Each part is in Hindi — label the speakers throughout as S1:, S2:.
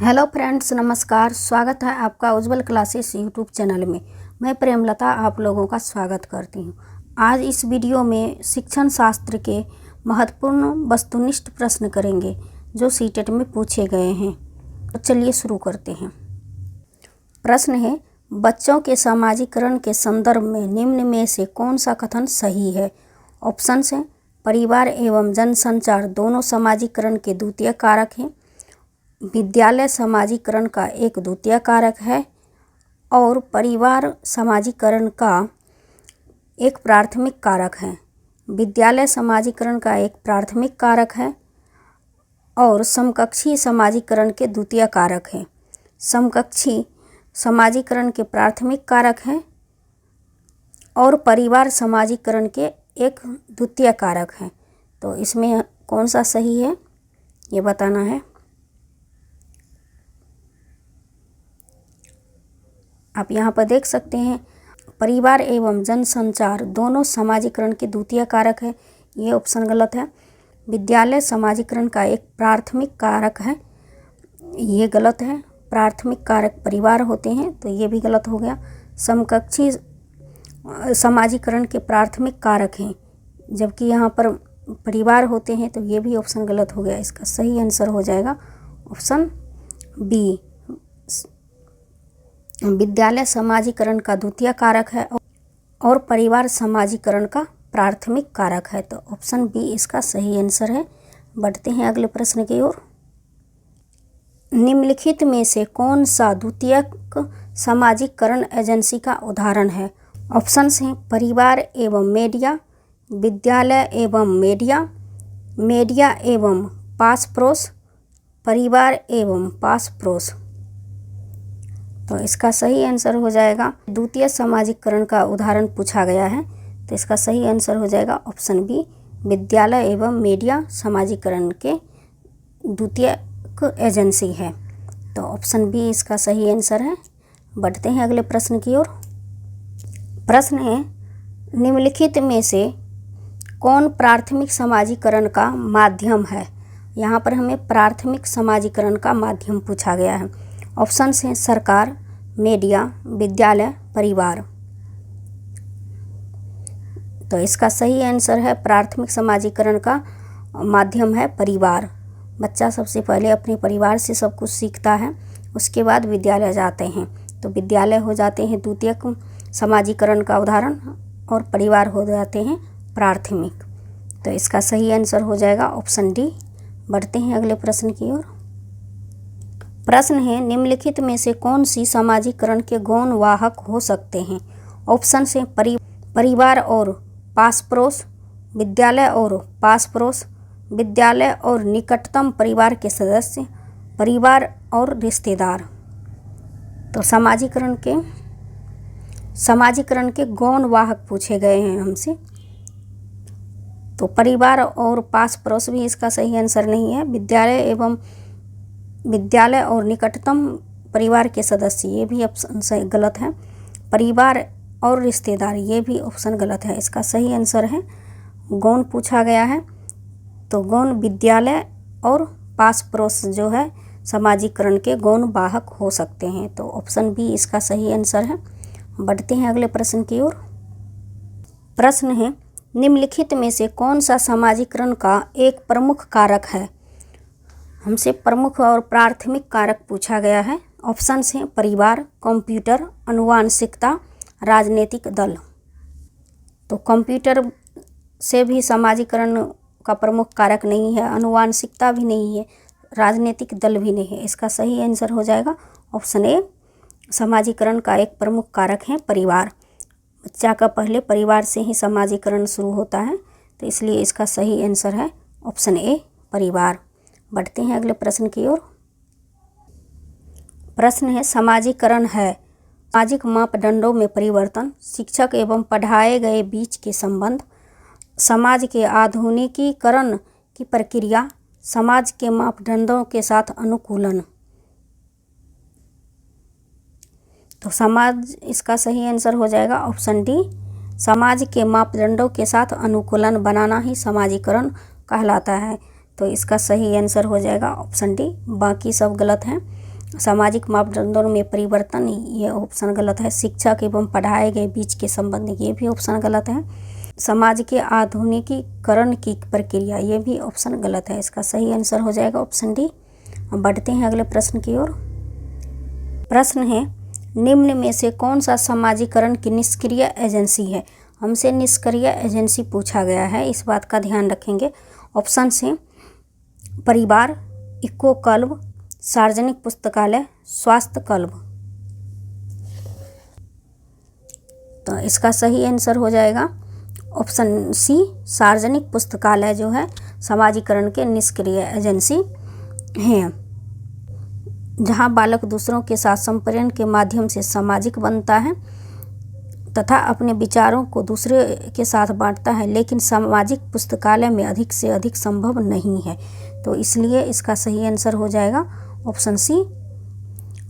S1: हेलो फ्रेंड्स, नमस्कार। स्वागत है आपका उज्जवल क्लासेस यूट्यूब चैनल में। मैं प्रेमलता आप लोगों का स्वागत करती हूँ। आज इस वीडियो में शिक्षण शास्त्र के महत्वपूर्ण वस्तुनिष्ठ प्रश्न करेंगे जो सीटेट में पूछे गए हैं। तो चलिए शुरू करते हैं। प्रश्न है, बच्चों के समाजीकरण के संदर्भ में निम्न में से कौन सा कथन सही है। ऑप्शंस हैं, परिवार एवं जनसंचार दोनों समाजीकरण के द्वितीय कारक हैं। विद्यालय समाजीकरण का एक द्वितीय कारक है और परिवार समाजीकरण का एक प्राथमिक कारक है। विद्यालय समाजीकरण का एक प्राथमिक कारक है और समकक्षी समाजीकरण के द्वितीय कारक है। समकक्षी समाजीकरण के प्राथमिक कारक है और परिवार समाजीकरण के एक द्वितीय कारक है। तो इसमें कौन सा सही है ये बताना है। आप यहाँ पर देख सकते हैं, परिवार एवं जनसंचार दोनों समाजीकरण के द्वितीय कारक है, ये ऑप्शन गलत है। विद्यालय समाजीकरण का एक प्राथमिक कारक है, ये गलत है। प्राथमिक कारक परिवार होते हैं, तो ये भी गलत हो गया। समकक्षी समाजीकरण के प्राथमिक कारक हैं, जबकि यहाँ पर परिवार होते हैं, तो ये भी ऑप्शन गलत हो गया। इसका सही आंसर हो जाएगा ऑप्शन बी। विद्यालय समाजीकरण का द्वितीय कारक है और परिवार समाजीकरण का प्राथमिक कारक है। तो ऑप्शन बी इसका सही आंसर है। बढ़ते हैं अगले प्रश्न की ओर। निम्नलिखित में से कौन सा द्वितीयक समाजीकरण एजेंसी का उदाहरण है। ऑप्शंस हैं, परिवार एवं मीडिया, विद्यालय एवं मीडिया, मीडिया एवं पास पड़ोस, परिवार एवं पास पड़ोस। तो इसका सही आंसर हो जाएगा, द्वितीय समाजीकरण का उदाहरण पूछा गया है, तो इसका सही आंसर हो जाएगा ऑप्शन बी। विद्यालय एवं मीडिया समाजीकरण के द्वितीयक एजेंसी है, तो ऑप्शन बी इसका सही आंसर है। बढ़ते हैं अगले प्रश्न की ओर। प्रश्न है, निम्नलिखित में से कौन प्राथमिक समाजीकरण का माध्यम है। यहाँ पर हमें प्राथमिक समाजीकरण का माध्यम पूछा गया है। ऑप्शंस हैं, सरकार, मीडिया, विद्यालय, परिवार। तो इसका सही आंसर है, प्राथमिक समाजीकरण का माध्यम है परिवार। बच्चा सबसे पहले अपने परिवार से सब कुछ सीखता है, उसके बाद विद्यालय जाते हैं, तो विद्यालय हो जाते हैं द्वितीयक समाजीकरण का उदाहरण और परिवार हो जाते हैं प्राथमिक। तो इसका सही आंसर हो जाएगा ऑप्शन डी। बढ़ते हैं अगले प्रश्न की ओर। प्रश्न है, निम्नलिखित में से कौन सी समाजीकरण के गौण वाहक हो सकते हैं। ऑप्शन से परिवार और पास पड़ोस, विद्यालय और पास पड़ोस, विद्यालय और निकटतम परिवार के सदस्य, परिवार और रिश्तेदार। तो समाजीकरण के गौण वाहक पूछे गए हैं हमसे, तो परिवार और पास पड़ोस भी इसका सही आंसर नहीं है। विद्यालय और निकटतम परिवार के सदस्य, ये भी ऑप्शन सही गलत है। परिवार और रिश्तेदार, ये भी ऑप्शन गलत है। इसका सही आंसर है, गौण पूछा गया है, तो गौण विद्यालय और पास पड़ोस जो है समाजीकरण के गौण वाहक हो सकते हैं, तो ऑप्शन बी इसका सही आंसर है। बढ़ते हैं अगले प्रश्न की ओर। प्रश्न है, निम्नलिखित में से कौन सा समाजीकरण का एक प्रमुख कारक है। हमसे प्रमुख और प्राथमिक कारक पूछा गया है। ऑप्शंस हैं, परिवार, कंप्यूटर, आनुवंशिकता, राजनीतिक दल। तो कंप्यूटर से भी समाजीकरण का प्रमुख कारक नहीं है, आनुवंशिकता भी नहीं है, राजनीतिक दल भी नहीं है। इसका सही आंसर हो जाएगा ऑप्शन ए। समाजीकरण का एक प्रमुख कारक है परिवार। बच्चा का पहले परिवार से ही समाजीकरण शुरू होता है, तो इसलिए इसका सही आंसर है ऑप्शन ए, परिवार। बढ़ते हैं अगले प्रश्न की ओर। प्रश्न है, समाजीकरण है सामाजिक मापदंडों में परिवर्तन, शिक्षक एवं पढ़ाए गए बीच के संबंध, समाज के आधुनिकीकरण की प्रक्रिया, समाज के मापदंडों के साथ अनुकूलन। तो समाज इसका सही आंसर हो जाएगा ऑप्शन डी। समाज के मापदंडों के साथ अनुकूलन बनाना ही समाजीकरण कहलाता है, तो इसका सही आंसर हो जाएगा ऑप्शन डी। बाकी सब गलत हैं। सामाजिक मापदंडों में परिवर्तन, ये ऑप्शन गलत है। शिक्षक एवं पढ़ाए गए बीच के संबंध, ये भी ऑप्शन गलत है। समाज के आधुनिकीकरण की प्रक्रिया, ये भी ऑप्शन गलत है। इसका सही आंसर हो जाएगा ऑप्शन डी। अब बढ़ते हैं अगले प्रश्न की ओर। प्रश्न है, निम्न में से कौन सा समाजीकरण की निष्क्रिय एजेंसी है? हमसे निष्क्रिय एजेंसी पूछा गया है, इस बात का ध्यान रखेंगे। ऑप्शन है परिवार, इको क्लब, सार्वजनिक पुस्तकालय, स्वास्थ्य क्लब। तो इसका सही आंसर हो जाएगा ऑप्शन सी, सार्वजनिक पुस्तकालय जो है समाजीकरण के निष्क्रिय एजेंसी हैं। जहां बालक दूसरों के साथ संप्रेरण के माध्यम से सामाजिक बनता है तथा अपने विचारों को दूसरे के साथ बांटता है, लेकिन सामाजिक पुस्तकालय में अधिक से अधिक संभव नहीं है। तो इसलिए इसका सही आंसर हो जाएगा ऑप्शन सी।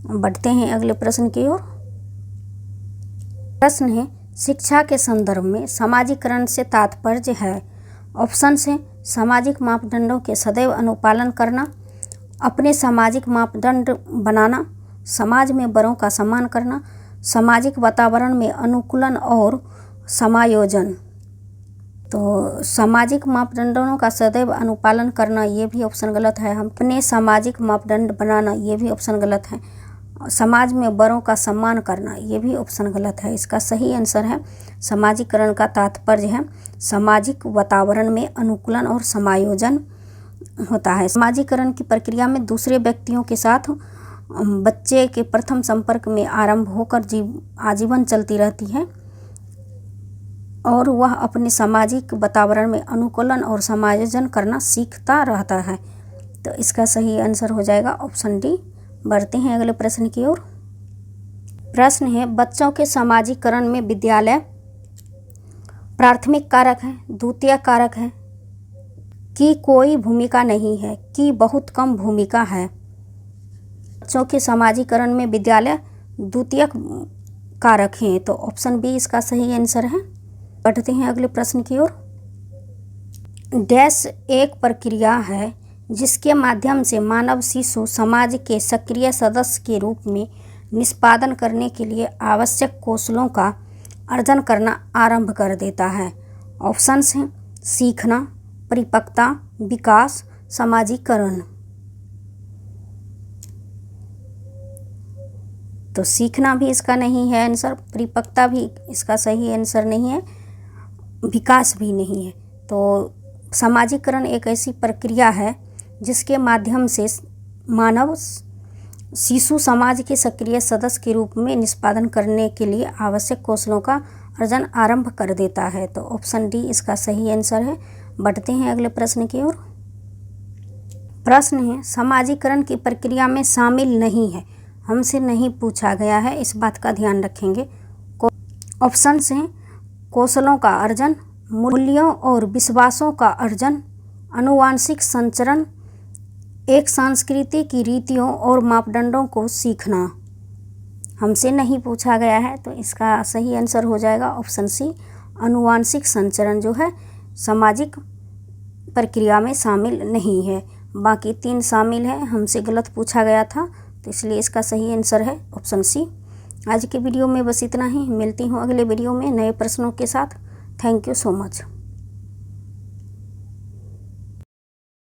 S1: बढ़ते हैं अगले प्रश्न की ओर। प्रश्न है, शिक्षा के संदर्भ में समाजीकरण से तात्पर्य है। ऑप्शन है सामाजिक मापदंडों के सदैव अनुपालन करना, अपने सामाजिक मापदंड बनाना, समाज में बड़ों का सम्मान करना, सामाजिक वातावरण में अनुकूलन और समायोजन। तो सामाजिक मापदंडों का सदैव अनुपालन करना, ये भी ऑप्शन गलत है। हम अपने सामाजिक मापदंड बनाना, ये भी ऑप्शन गलत है। समाज में बड़ों का सम्मान करना, ये भी ऑप्शन गलत है। इसका सही आंसर है समाजीकरण का तात्पर्य है सामाजिक वातावरण में अनुकूलन और समायोजन होता है। समाजीकरण की प्रक्रिया में दूसरे व्यक्तियों के साथ बच्चे के प्रथम संपर्क में आरंभ होकर आजीवन चलती रहती है और वह अपने सामाजिक वातावरण में अनुकूलन और समायोजन करना सीखता रहता है। तो इसका सही आंसर हो जाएगा ऑप्शन डी। बढ़ते हैं अगले प्रश्न की ओर। प्रश्न है, बच्चों के समाजीकरण में विद्यालय प्राथमिक कारक है, द्वितीयक कारक है, कि कोई भूमिका नहीं है, कि बहुत कम भूमिका है? बच्चों के समाजीकरण में विद्यालय द्वितीयक कारक हैं, तो ऑप्शन बी इसका सही आंसर है। बढ़ते हैं अगले प्रश्न की ओर। डैश एक प्रक्रिया है जिसके माध्यम से मानव शिशु समाज के सक्रिय सदस्य के रूप में निष्पादन करने के लिए आवश्यक कौशलों का अर्जन करना आरंभ कर देता है। ऑप्शंस हैं सीखना, परिपक्वता, विकास, समाजीकरण। तो सीखना भी इसका नहीं है आंसर, परिपक्वता भी इसका सही आंसर नहीं है, विकास भी नहीं है। तो समाजीकरण एक ऐसी प्रक्रिया है जिसके माध्यम से मानव शिशु समाज के सक्रिय सदस्य के रूप में निष्पादन करने के लिए आवश्यक कौशलों का अर्जन आरंभ कर देता है। तो ऑप्शन डी इसका सही आंसर है। बढ़ते हैं अगले प्रश्न की ओर। प्रश्न है, समाजीकरण की प्रक्रिया में शामिल नहीं है। हमसे नहीं पूछा गया है, इस बात का ध्यान रखेंगे। ऑप्शन हैं कौशलों का अर्जन, मूल्यों और विश्वासों का अर्जन, आनुवांशिक संचरण, एक संस्कृति की रीतियों और मापदंडों को सीखना। हमसे नहीं पूछा गया है, तो इसका सही आंसर हो जाएगा ऑप्शन सी, आनुवांशिक संचरण जो है सामाजिक प्रक्रिया में शामिल नहीं है। बाकी 3 शामिल है, हमसे गलत पूछा गया था, तो इसलिए इसका सही आंसर है ऑप्शन सी। आज के वीडियो में बस इतना ही। मिलती हूँ अगले वीडियो में नए प्रश्नों के साथ। Thank you so much.